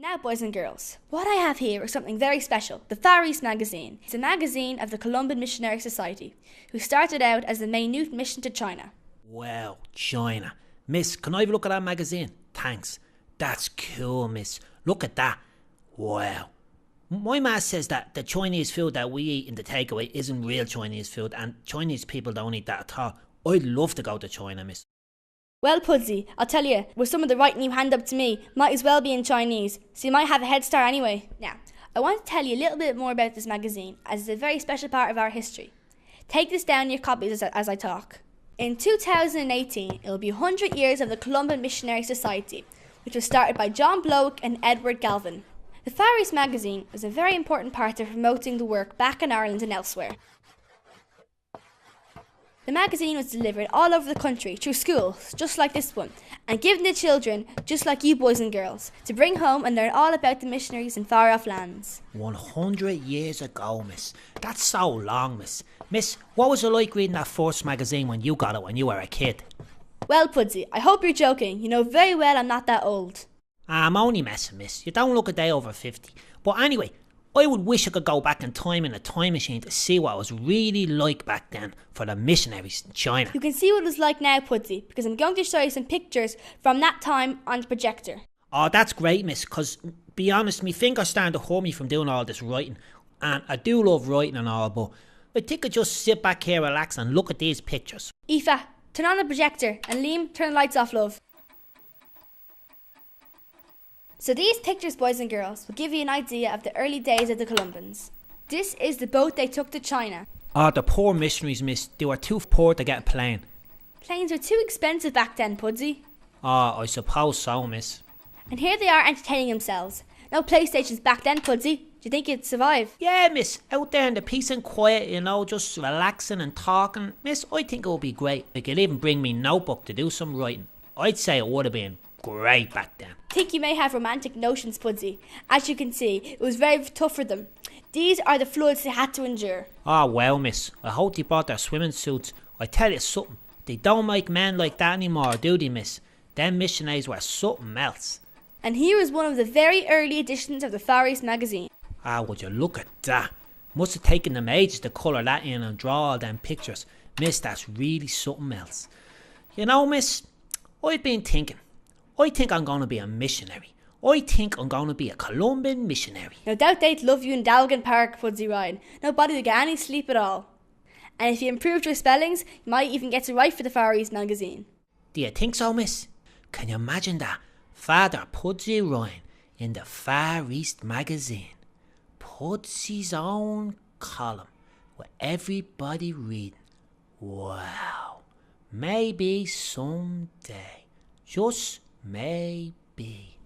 Now, boys and girls, what I have here is something very special, the Far East magazine. It's a magazine of the Columban Missionary Society, who started out as the minute mission to China. Wow, China. Miss, can I have a look at that magazine? Thanks. That's cool, miss. Look at that. Wow. My ma says that the Chinese food that we eat in the takeaway isn't real Chinese food, and Chinese people don't eat that at all. I'd love to go to China, miss. Well, Pudsy, I'll tell you, with some of the writing you hand up to me, might as well be in Chinese, so you might have a head start anyway. Now, I want to tell you a little bit more about this magazine, as it's a very special part of our history. Take this down in your copies as I talk. In 2018, it will be 100 years of the Columban Missionary Society, which was started by John Bloke and Edward Galvin. The Far East magazine was a very important part of promoting the work back in Ireland and elsewhere. The magazine was delivered all over the country through schools, just like this one, and given to children, just like you boys and girls, to bring home and learn all about the missionaries in far-off lands. 100 years ago, miss. That's so long, miss. Miss, what was it like reading that first magazine when you got it when you were a kid? Well, Pudsy, I hope you're joking. You know very well I'm not that old. I'm only messing, miss. You don't look a day over 50. But anyway, I would wish I could go back in time in a time machine to see what it was really like back then for the missionaries in China. You can see what it was like now, Pudsy, because I'm going to show you some pictures from that time on the projector. Oh, that's great, miss, because, be honest, me fingers starting to hurt me from doing all this writing. And I do love writing and all, but I think I'd just sit back here, relax and look at these pictures. Aoife, turn on the projector, and Liam, turn the lights off, love. So these pictures, boys and girls, will give you an idea of the early days of the Columbans. This is the boat they took to China. Oh, the poor missionaries, miss. They were too poor to get a plane. Planes were too expensive back then, Pudsy. Oh, I suppose so, miss. And here they are entertaining themselves. No PlayStations back then, Pudsy. Do you think you'd survive? Yeah, miss. Out there in the peace and quiet, you know, just relaxing and talking. Miss, I think it would be great. I could even bring me notebook to do some writing. I'd say it would have been great back then. I think you may have romantic notions, Pudsy. As you can see, it was very tough for them. These are the floods they had to endure. Oh, well, miss. I hope they bought their swimming suits. I tell you something. They don't make men like that anymore, do they, miss? Them missionaries were something else. And here is one of the very early editions of the Far East magazine. Ah, would you look at that? Must have taken them ages to colour that in and draw all them pictures. Miss, that's really something else. You know, miss, I've been thinking. I think I'm going to be a missionary. I think I'm going to be a Columban missionary. No doubt they'd love you in Dalgan Park, Pudsy Ryan. Nobody would get any sleep at all. And if you improved your spellings, you might even get to write for the Far East magazine. Do you think so, miss? Can you imagine that? Father Pudsy Ryan in the Far East magazine. Pudsy's own column with everybody reading. Wow. Maybe someday. Just maybe.